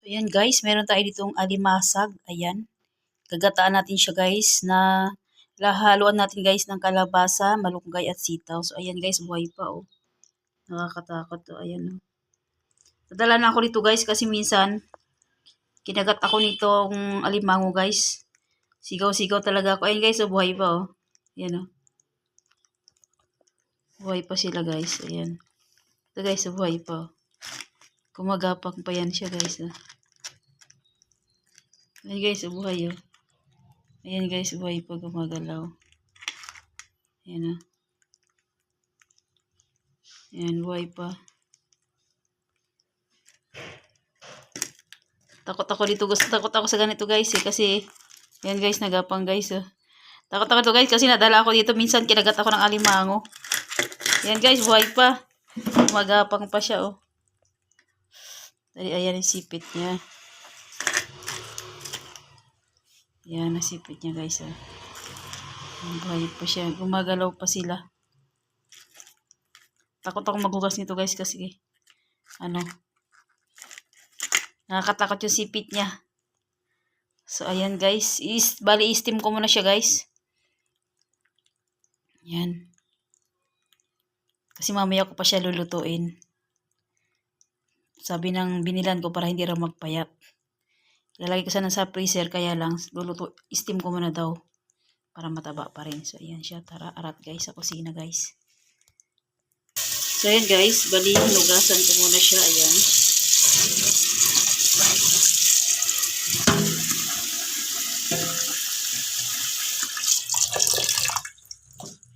Ayan guys, meron tayo ditong alimasag. Ayan. Gagataan natin siya guys na lahaluan natin guys ng kalabasa, malunggay at sitaw. So ayan guys, buhay pa oh. Nakakatakot to. Ayan oh. Nadala na ako dito guys kasi minsan kinagat ako nitong alimango guys. Sigaw-sigaw talaga ako. Ayan guys, oh, buhay pa oh. Ayan oh. Buhay pa sila guys. Ayan. Ito guys, oh, buhay pa oh. Kumagapang pa yan siya guys oh. Ayan guys, oh, buhay oh. Ayan guys, buhay pa gumagalaw. Ayan o. Ayan, buhay pa. Takot ako dito guys. Takot ako sa ganito guys eh. Kasi, ayan guys, nagapang guys oh. Takot ako dito guys kasi nadala ako dito. Minsan kinagat ako ng alimango. Ayan guys, buhay pa. Magapang pa siya oh. Ayan yung sipit niya. Ayan, nasipit niya guys oh. Buhay pa siya. Gumagalaw pa sila. Takot ako maghugas nito guys kasi nakakatakot yung sipit niya. So ayan guys, bali i-steam ko muna siya guys. Ayan. Kasi mamaya ko pa siya lulutuin. Sabi ng binilan ko para hindi raw magpayat. Ilalagay ko sana sa freezer kaya lang steam ko muna daw para mataba pa rin. So ayan siya, tara arat guys sa kusina guys. So ayan guys, bali hinugasan ko muna siya. Ayan.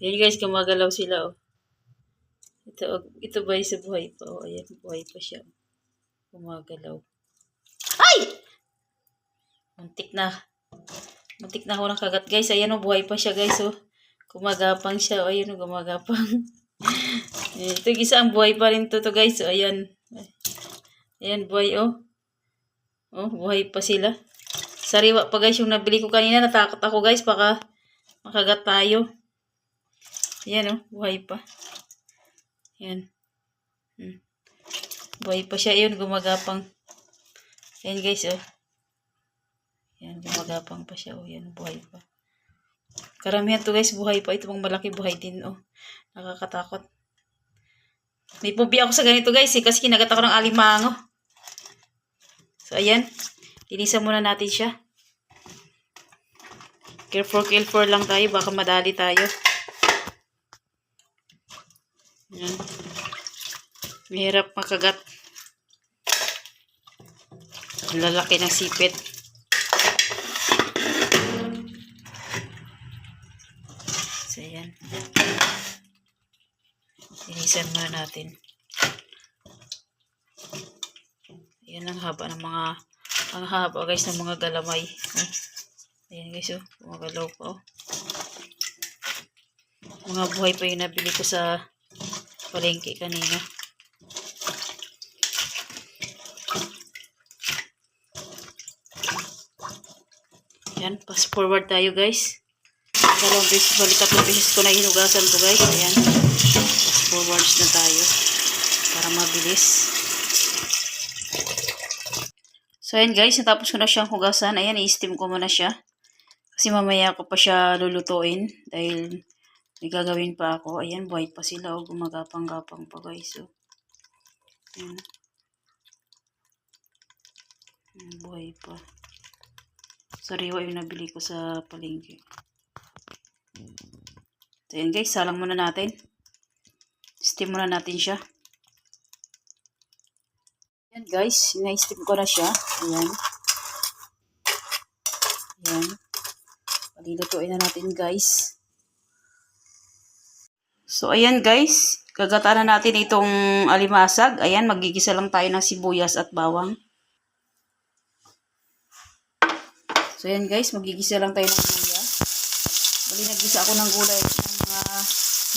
Ayan guys, gumagalaw sila oh. Ito ba sa buhay pa oh. Ayan, buhay pa siya. Gumagalaw. Ay! Muntik na. Muntik na ako nakagat guys. Ayan oh, buhay pa siya guys oh. Gumagapang siya oh. Ayan oh, gumagapang. Ito isa ang buhay pa rin to guys. So, ayan. Ayan, buhay oh. Oh, buhay pa sila. Sariwa pa guys yung nabili ko kanina. Natakot ako guys. Baka makagat tayo. Ayan oh, buhay pa. Ayan. Buhay pa siya. Ayan, gumagapang. Ayan guys oh. Ayan, gumagapang pa siya oh. Ayan, buhay pa. Karamihan to guys, buhay pa. Ito pang malaki buhay din oh. Nakakatakot. May pubi ako sa ganito guys eh, kasi kinagat ako ng alimango. So ayan, linisan muna natin siya. Careful lang tayo, baka madali tayo. Ayan. Mahirap makagat. Lalaki ng sipit. So ayan. Linisan muna natin. Ayan ang haba ng guys ng mga galamay. Ayan guys oh, gumagalaw pa oh. Mga buhay pa yung nabili ko sa palengke kanina. Ayan, pass forward tayo guys. Dalawang beses, balik 3 beses ko na hinugasan to guys. Ayan, pass forwards na tayo para mabilis. So ayan guys, natapos ko na siyang hugasan. Ayan, i-steam ko muna siya. Kasi mamaya ko pa siya lulutuin. Dahil may gagawin pa ako. Ayan, buhay pa sila. O, gumagapang-gapang pa guys. So, ayan. Buhay pa. Sariwa yung nabili ko sa palengke. So ayan guys, salang muna natin. Steam muna natin siya. Ayan guys, na-steam ko na siya. Ayan. Ayan. Palilutuin na natin guys. So ayan guys, gagataan na natin itong alimasag. Ayan, magigisa lang tayo ng sibuyas at bawang. So ayan guys, magigisa lang tayo ng luya. Bali naggisa ako ng gulay ng mga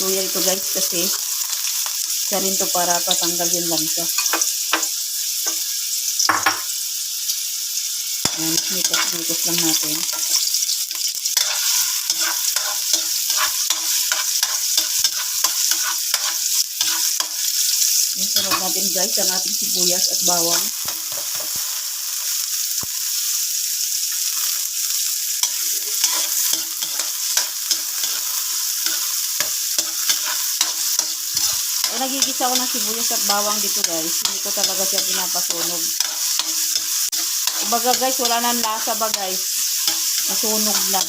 luya ito guys kasi isa rin to para patanggal yung lansa. Ayan, mikos lang natin. Ayan, sarap natin guys ang ating sibuyas at bawang. Pag nagigisa ako ng sibuyas at bawang dito guys, hindi ko talaga siya pinapasunog. Kumbaga guys, wala nang lasa ba guys? Nasunog na.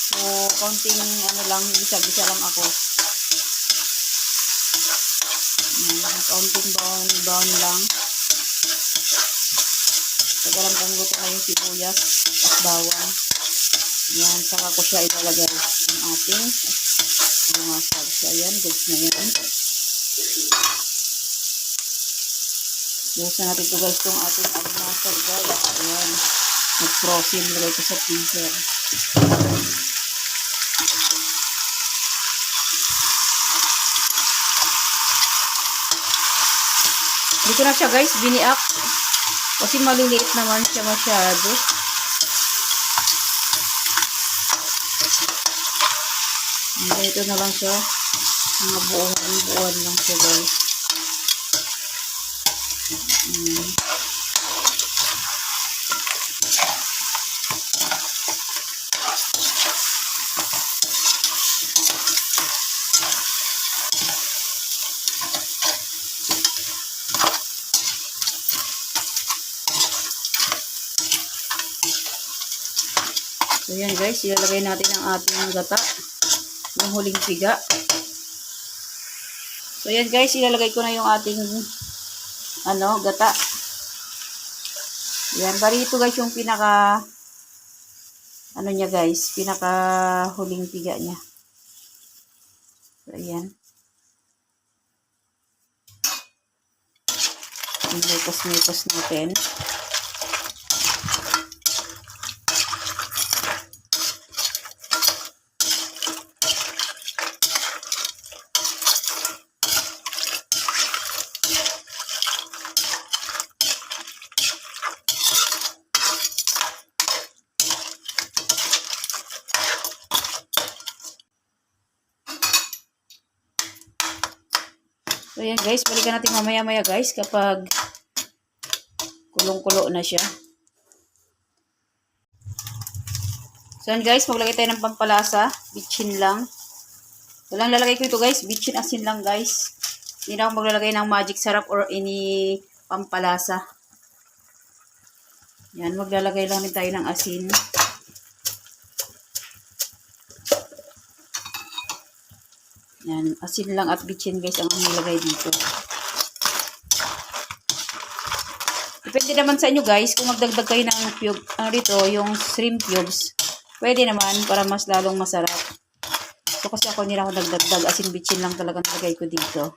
So, konting ano lang, gisa-gisa lang ako. Konting brown lang. Teka lang kung luto na yung sibuyas at bawang. Yan, saka ko siya ilalagay ang ating mga salsa. Yan, goods na yan. Buhusan natin ito guys, itong ating almasal guys. Ayan, nag-frozen, lagay ko sa freezer. Hindi ko na siya guys biniak kasi maliliit naman siya masyado. Ito na lang siya, mga buuan lang siya guys. So yan guys, ilalagay natin ang ating gata, yung huling piga. So yan guys, ilalagay ko na yung ating gata. Yan, bali ito guys yung pinaka niya guys, pinaka huling piga niya. So ayan. Imekos-mekos natin. So yan guys, balikan natin mamaya-maya guys kapag kulong-kulo na siya. So yan guys, maglagay tayo ng pampalasa, bitchin lang. Walang lalagay ko ito guys, bitchin asin lang guys. Hindi na ako maglalagay ng magic sarap or any pampalasa. Yan, maglalagay lang din tayo ng asin. Yan, asin lang at bitchin guys ang nilagay dito. Depende naman sa inyo guys kung magdagdag kayo ng cube, dito yung shrimp cubes. Pwede naman para mas lalong masarap. So kasi ako hindi na ako nagdagdag, asin bitchin lang talaga nilagay ko dito.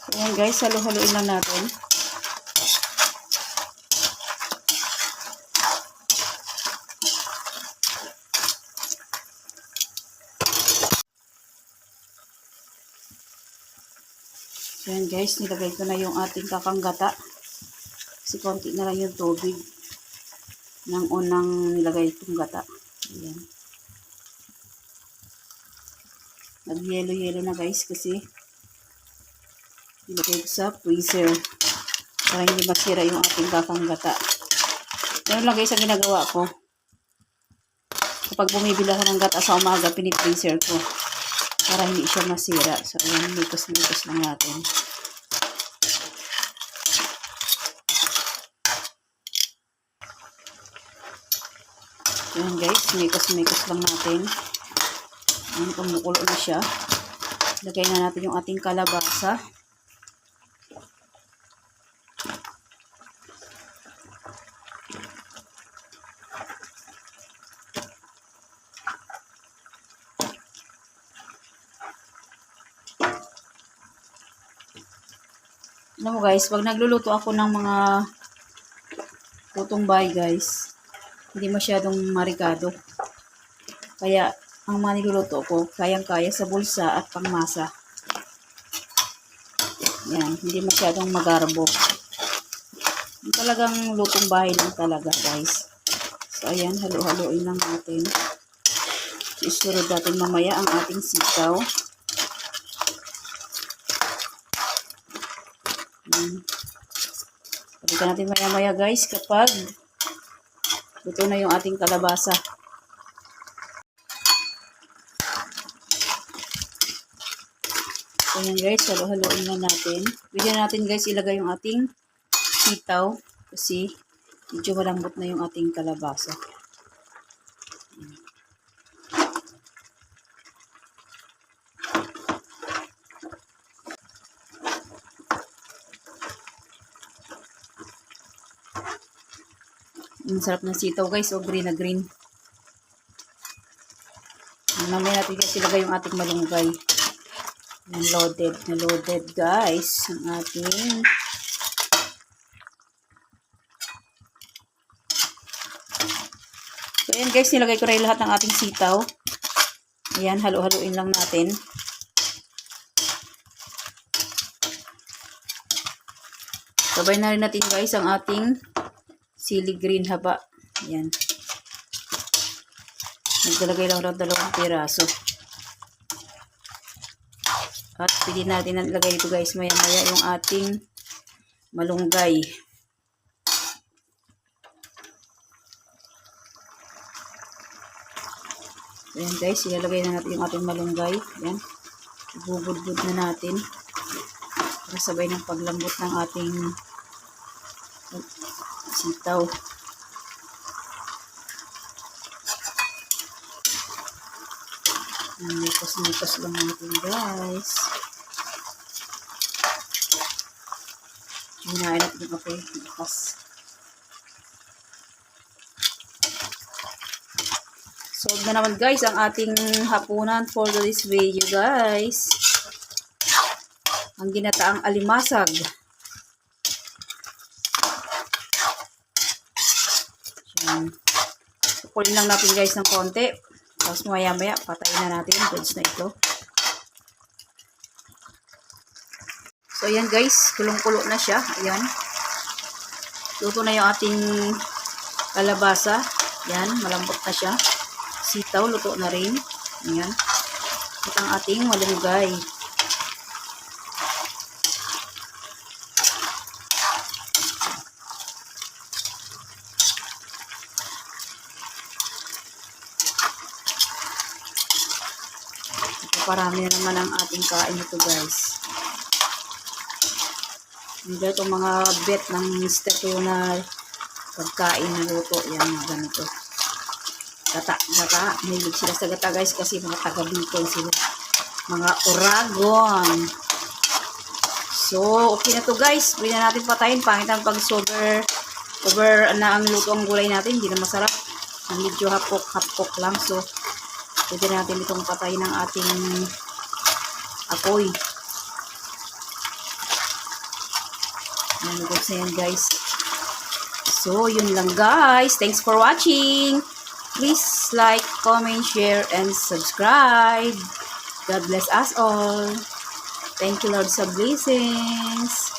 So yan guys, halo-haloin lang natin. So yan guys, nilagay ko na yung ating kakanggata. Kasi konti na lang yung tubig ng unang nilagay itong gata. Ayan. Nag-yelo-yelo na guys kasi nilagay ko sa freezer para hindi masira yung ating kakanggata. Ganun lang guys ang ginagawa ko. Kapag bumibili ako ng gata sa umaga, pinipreezer ko para hindi siya masira. So, ayan, mikos-mikos lang natin. Ayan guys, mikos-mikos lang natin. Ayan, kumukulo na siya. Lagay na natin yung ating kalabasa. Alam mo guys, pag nagluluto ako ng mga lutong bahay guys, hindi masyadong marikado. Kaya, ang mga niluluto ko, kayang-kaya sa bulsa at pangmasa. Yan, hindi masyadong magarbo. Talagang lutong bahay lang talaga guys. So, ayan, halo-haloin lang natin. Isurod natin mamaya ang ating sitaw. Pagkitan natin maya-maya guys kapag luto na yung ating kalabasa. So yan guys, halo-haloin na natin. Pwede na natin guys ilagay yung ating sitaw kasi medyo malambot na yung ating kalabasa. Ang sarap ng sitaw guys, o green na green. Mamaya natin guys ilagay yung ating malunggay. Loaded na loaded guys ang ating so ayan guys, nilagay ko rin lahat ng ating sitaw. Ayan, halo-haloin lang natin. Sabay na rin natin guys ang ating sili green haba. Ayan. Naglalagay lang ng 2 piraso. At pwede natin ilagay ito guys maya-maya yung ating malunggay. Ayan guys, ilalagay na natin yung ating malunggay. Ayan. Ibubudbud na natin. Para sabay ng paglambot ng ating sitaw. Nikos-nikos lang natin guys. Hinahin natin yung kape. Bukas. Solve na naman guys ang ating hapunan for this video guys. Ang ginataang alimasag. Sukulin lang natin guys ng konti. Tapos maya-maya, patayin na natin yung goods na ito. So, ayan guys. Kulong-kulo na siya. Ayan. Luto na yung ating kalabasa. Ayan. Malambot na siya. Sitaw, luto na rin. Ayan. At ang ating malunggay. Parami na naman ang ating kain ito guys. Hindi itong mga bet ng Mr. ko na pagkain na luto. Yan mga ganito. Gata. Mahilig sila sa gata guys kasi mga taga-Bicol sila. Mga Oragon. So, okay na to guys. Pwede na natin patayin. Pangit ang pag over na ang luto ang gulay natin. Hindi na masarap. Medyo hapok lang. So, pwede natin itong patayin ng ating apoy. Nalugod na yan guys. So, yun lang guys. Thanks for watching. Please like, comment, share, and subscribe. God bless us all. Thank you Lord sa blessings.